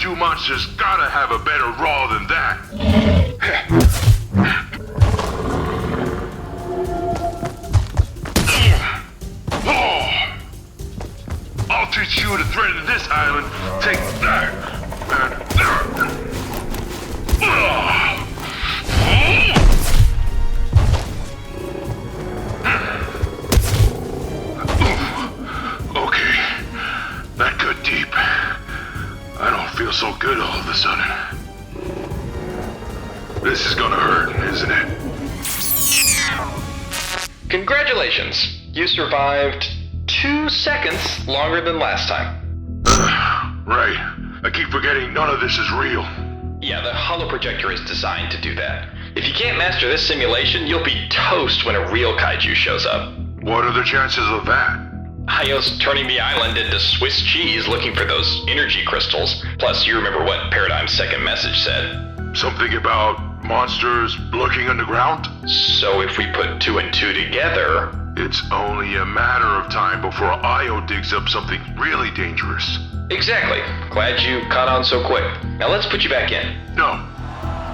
kaiju monsters gotta have a better raw than that. I'll teach you to threaten this island. Take that. Okay, that cut deep. I don't feel so good all of a sudden. This is gonna hurt, isn't it? Congratulations! You survived 2 seconds longer than last time. Right. I keep forgetting none of this is real. Yeah, the holoprojector is designed to do that. If you can't master this simulation, you'll be toast when a real kaiju shows up. What are the chances of that? Io's turning the island into Swiss cheese looking for those energy crystals. Plus, you remember what Paradigm's second message said. Something about monsters lurking underground? So if we put 2 and 2 together... It's only a matter of time before Io digs up something really dangerous. Exactly. Glad you caught on so quick. Now let's put you back in. No.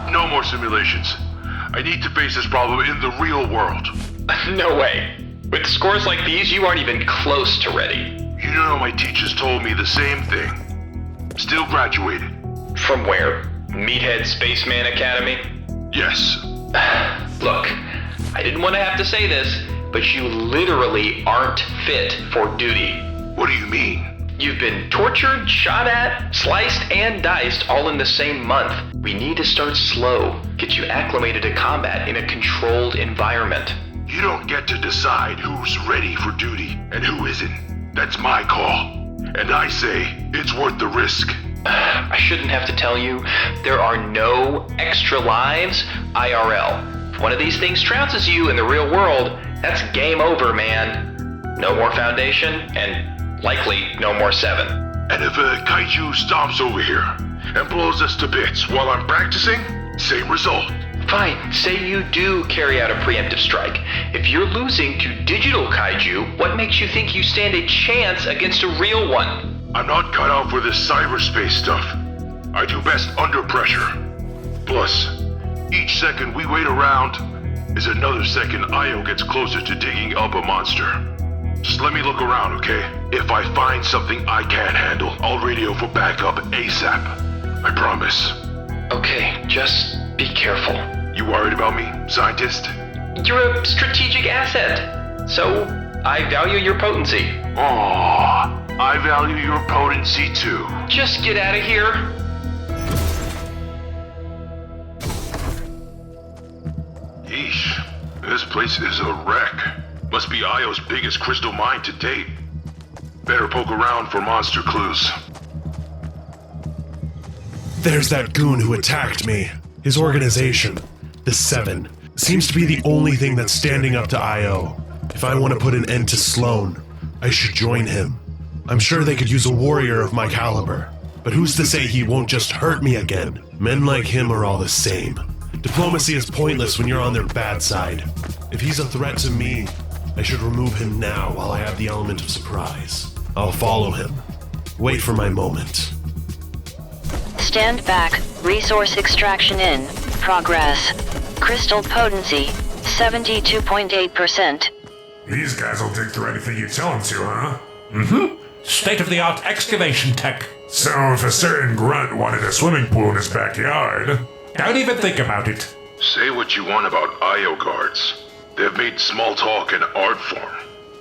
No more simulations. I need to face this problem in the real world. No way. With scores like these, you aren't even close to ready. You know, my teachers told me the same thing. Still graduated. From where? Meathead Spaceman Academy? Yes. Look, I didn't want to have to say this, but you literally aren't fit for duty. What do you mean? You've been tortured, shot at, sliced, and diced all in the same month. We need to start slow, get you acclimated to combat in a controlled environment. You don't get to decide who's ready for duty and who isn't. That's my call. And I say it's worth the risk. I shouldn't have to tell you, there are no extra lives IRL. If one of these things trounces you in the real world, that's game over, man. No more Foundation, and likely no more 7. And if a kaiju stomps over here and blows us to bits while I'm practicing, same result. Fine, say you do carry out a preemptive strike. If you're losing to digital kaiju, what makes you think you stand a chance against a real one? I'm not cut out for this cyberspace stuff. I do best under pressure. Plus, each second we wait around is another second Io gets closer to digging up a monster. Just let me look around, okay? If I find something I can't handle, I'll radio for backup ASAP. I promise. Okay, just be careful. You worried about me, scientist? You're a strategic asset, so I value your potency. Aww, I value your potency too. Just get out of here. Yeesh, this place is a wreck. Must be Io's biggest crystal mine to date. Better poke around for monster clues. There's that goon who attacked me. His organization, the 7, seems to be the only thing that's standing up to Io. If I want to put an end to Sloan, I should join him. I'm sure they could use a warrior of my caliber, but who's to say he won't just hurt me again? Men like him are all the same. Diplomacy is pointless when you're on their bad side. If he's a threat to me, I should remove him now while I have the element of surprise. I'll follow him. Wait for my moment. Stand back. Resource extraction in progress. Crystal potency 72.8%. These guys will dig through anything you tell them to, huh? Mm-hmm. State-of-the-art excavation tech. So if a certain grunt wanted a swimming pool in his backyard... Don't even think about it. Say what you want about Io guards. They've made small talk an art form.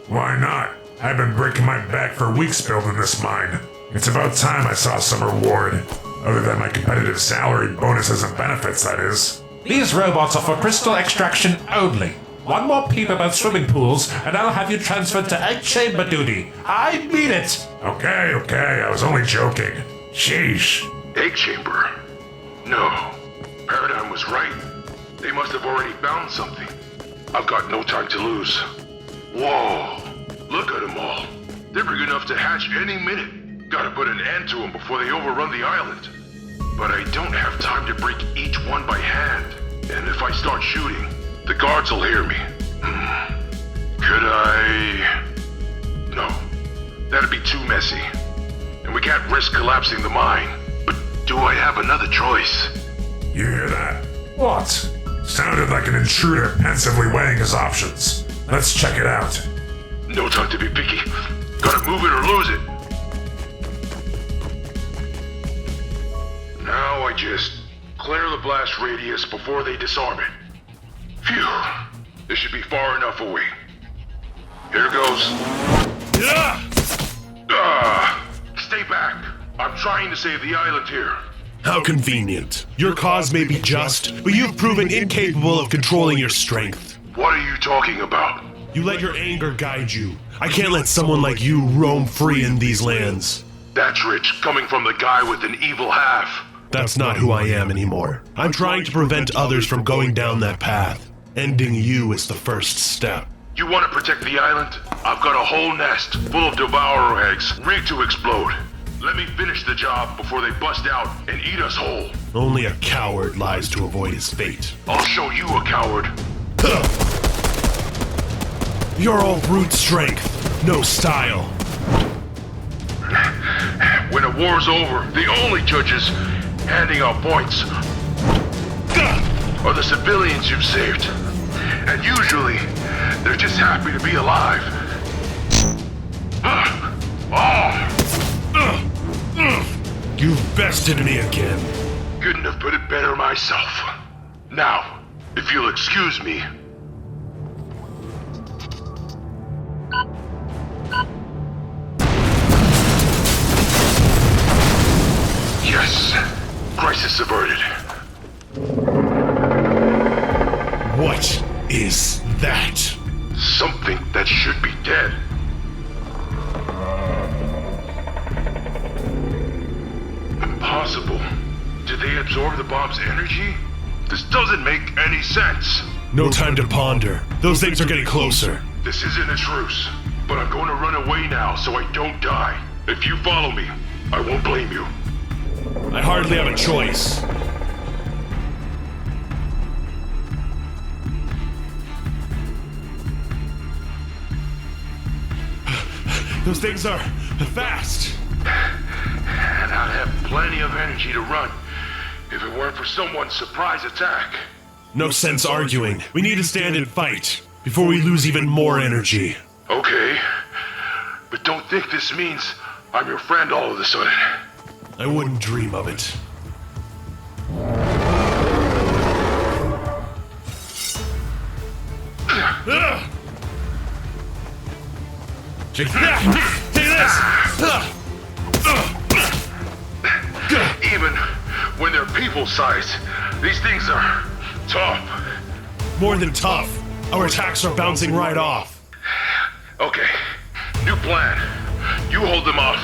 Why not? I've been breaking my back for weeks building this mine. It's about time I saw some reward. Other than my competitive salary, bonuses, and benefits, that is. These robots are for crystal extraction only. One more peep about swimming pools, and I'll have you transferred to egg chamber duty. I mean it! Okay, I was only joking. Sheesh. Egg chamber? No. Paradigm was right. They must have already found something. I've got no time to lose. Whoa. Look at them all. They're big enough to hatch any minute. Gotta put an end to them before they overrun the island. But I don't have time to break each one by hand. And if I start shooting, the guards will hear me. Could I... No. That'd be too messy. And we can't risk collapsing the mine. But Do I have another choice? You hear that? What? Sounded like an intruder pensively weighing his options. Let's check it out. No time to be picky. Gotta move it or lose it. Now I just clear the blast radius before they disarm it. Phew. This should be far enough away. Here goes. Stay back. I'm trying to save the island here. How convenient. Your cause may be just, but you've proven incapable of controlling your strength. What are you talking about? You let your anger guide you. I can't let someone like you roam free in these lands. That's rich, coming from the guy with an evil half. That's not who I am anymore. I'm trying to prevent others from going down that path. Ending you is the first step. You want to protect the island? I've got a whole nest full of devourer eggs, rigged to explode. Let me finish the job before they bust out and eat us whole. Only a coward lies to avoid his fate. I'll show you a coward. You're all brute strength, no style. When a war's over, the only judges handing out points are the civilians you've saved. And usually, they're just happy to be alive. You've bested me again. Couldn't have put it better myself. Now, if you'll excuse me. Yes, crisis averted. What is that? Something that should be dead. Impossible. Did they absorb the bomb's energy? This doesn't make any sense. No time to ponder. Those things are getting closer. This isn't a truce, but I'm going to run away now so I don't die. If you follow me, I won't blame you. I hardly have a choice. Those things are fast. And I'd have plenty of energy to run if it weren't for someone's surprise attack. No sense arguing. We need to stand and fight before we lose even more energy. Okay, but don't think this means I'm your friend all of a sudden. I wouldn't dream of it. Take this! Even when they're people-sized, these things are tough. More than tough. Our attacks are bouncing right off. Okay, new plan. You hold them off.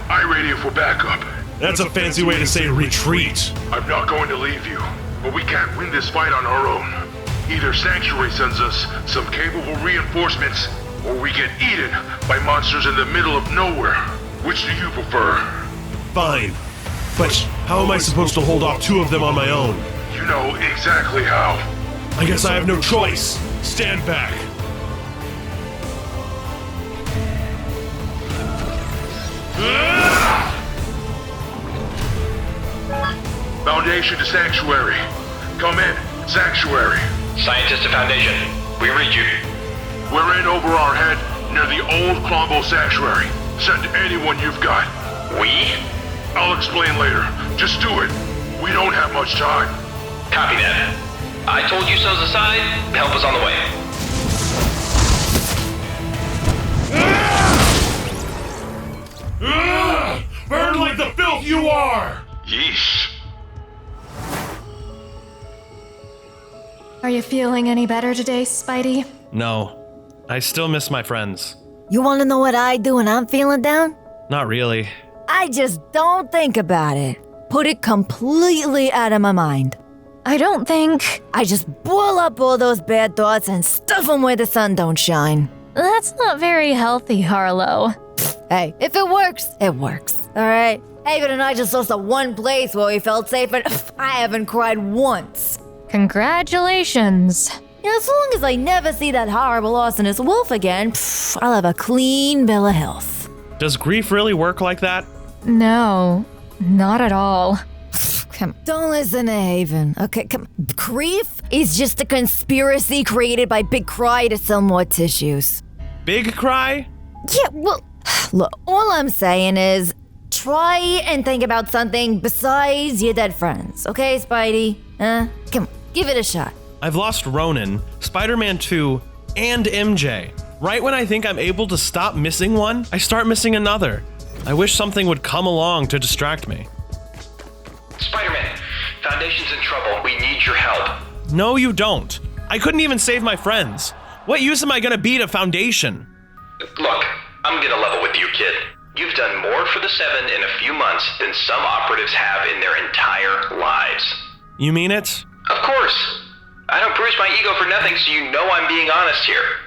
I radio for backup. That's a fancy way to say retreat. I'm not going to leave you, but we can't win this fight on our own. Either Sanctuary sends us some capable reinforcements, or we get eaten by monsters in the middle of nowhere. Which do you prefer? Fine. But how am I supposed to hold off two of them on my own? You know exactly how. I guess I have no choice. Stand back. Foundation to Sanctuary. Come in, Sanctuary. Scientist to Foundation, we read you. We're in over our head near the old Klombo Sanctuary. Send anyone you've got. We? I'll explain later. Just do it. We don't have much time. Copy that. I told you so's aside. Help is on the way. Burn like the filth you are! Yeesh. Are you feeling any better today, Spidey? No. I still miss my friends. You want to know what I do when I'm feeling down? Not really. I just don't think about it. Put it completely out of my mind. I don't think... I just boil up all those bad thoughts and stuff them where the sun don't shine. That's not very healthy, Harlow. Hey, if it works, it works. All right? Haven and I just lost the one place where we felt safe, and I haven't cried once. Congratulations. As long as I never see that horrible arsonist wolf again, I'll have a clean bill of health. Does grief really work like that? No, not at all. Come, don't listen to Haven. Okay, come. Creef is just a conspiracy created by Big Cry to sell more tissues. Big Cry? Yeah, well, look, all I'm saying is try and think about something besides your dead friends, okay, Spidey? Come on, give it a shot. I've lost Ronan, Spider-Man 2, and MJ. Right when I think I'm able to stop missing one, I start missing another. I wish something would come along to distract me. Spider-Man, Foundation's in trouble. We need your help. No, you don't. I couldn't even save my friends. What use am I gonna be to Foundation? Look, I'm gonna level with you, kid. You've done more for the Seven in a few months than some operatives have in their entire lives. You mean it? Of course. I don't bruise my ego for nothing, so you know I'm being honest here.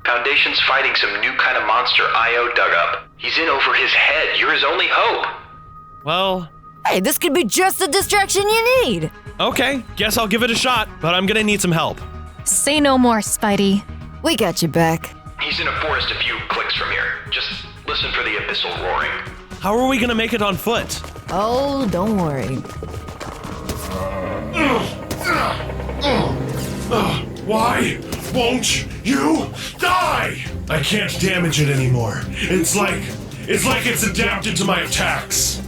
Foundation's fighting some new kind of monster IO dug up. He's in over his head. You're his only hope. Well... Hey, this could be just the distraction you need. Okay, guess I'll give it a shot, but I'm gonna need some help. Say no more, Spidey. We got you back. He's in a forest a few clicks from here. Just listen for the abyssal roaring. How are we gonna make it on foot? Oh, don't worry. Why won't you die? I can't damage it anymore. It's like it's adapted to my attacks.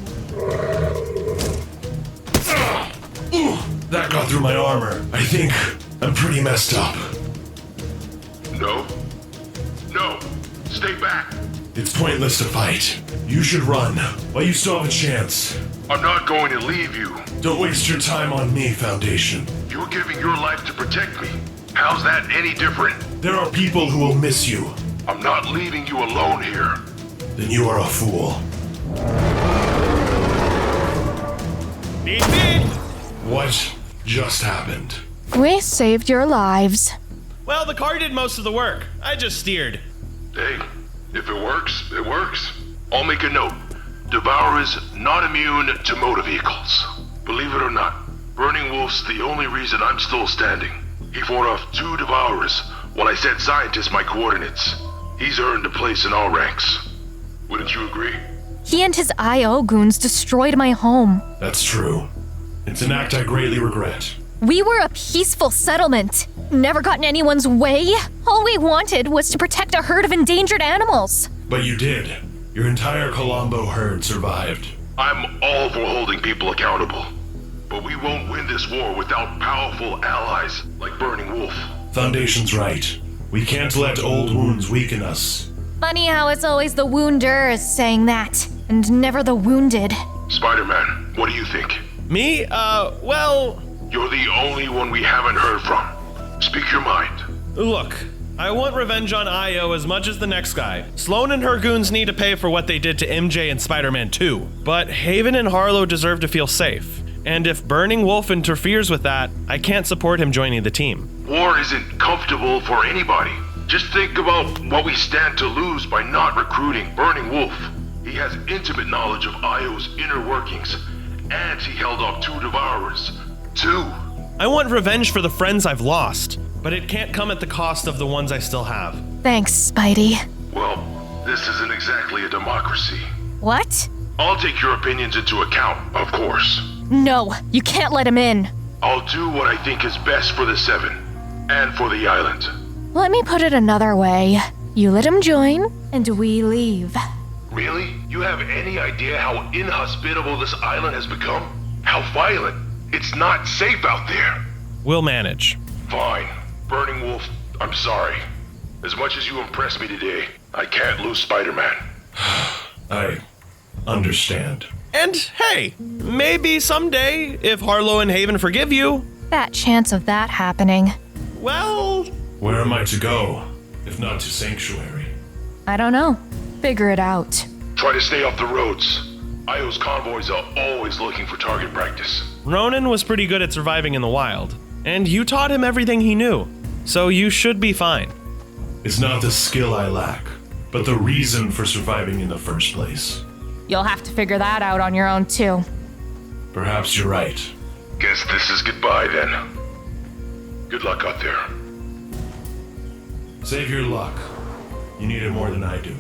That got through my armor. I think I'm pretty messed up. No. No. Stay back. It's pointless to fight. You should run while you still have a chance. I'm not going to leave you. Don't waste your time on me, Foundation. You're giving your life to protect me. How's that any different? There are people who will miss you. I'm not leaving you alone here. Then you are a fool. Beep, beep. What just happened? We saved your lives. Well, the car did most of the work. I just steered. Hey, if it works, it works. I'll make a note. Devour is not immune to motor vehicles. Believe it or not, Burning Wolf's the only reason I'm still standing. He fought off 2 Devourers when I sent scientists my coordinates. He's earned a place in our ranks. Wouldn't you agree? He and his IO goons destroyed my home. That's true. It's an act I greatly regret. We were a peaceful settlement. Never got in anyone's way. All we wanted was to protect a herd of endangered animals. But you did. Your entire Colombo herd survived. I'm all for holding people accountable. But we won't win this war without powerful allies like Burning Wolf. Foundation's right. We can't let old wounds weaken us. Funny how it's always the wounders saying that, and never the wounded. Spider-Man, what do you think? Me? Well... You're the only one we haven't heard from. Speak your mind. Look, I want revenge on IO as much as the next guy. Sloan and her goons need to pay for what they did to MJ and Spider-Man 2. But Haven and Harlow deserve to feel safe. And if Burning Wolf interferes with that, I can't support him joining the team. War isn't comfortable for anybody. Just think about what we stand to lose by not recruiting Burning Wolf. He has intimate knowledge of IO's inner workings, and he held off 2 Devourers. 2. I want revenge for the friends I've lost, but it can't come at the cost of the ones I still have. Thanks, Spidey. Well, this isn't exactly a democracy. What? I'll take your opinions into account, of course. No, you can't let him in. I'll do what I think is best for the Seven, and for the island. Let me put it another way. You let him join, and we leave. Really? You have any idea how inhospitable this island has become? How violent? It's not safe out there. We'll manage. Fine. Burning Wolf, I'm sorry. As much as you impressed me today, I can't lose Spider-Man. I understand. And hey, maybe someday, if Harlow and Haven forgive you, That chance of that happening. well... Where am I to go, if not to Sanctuary? I don't know. Figure it out. Try to stay off the roads. IO's convoys are always looking for target practice. Ronan was pretty good at surviving in the wild, and you taught him everything he knew, so you should be fine. It's not the skill I lack, but the reason for surviving in the first place. You'll have to figure that out on your own, too. Perhaps you're right. Guess this is goodbye then. Good luck out there. Save your luck. You need it more than I do.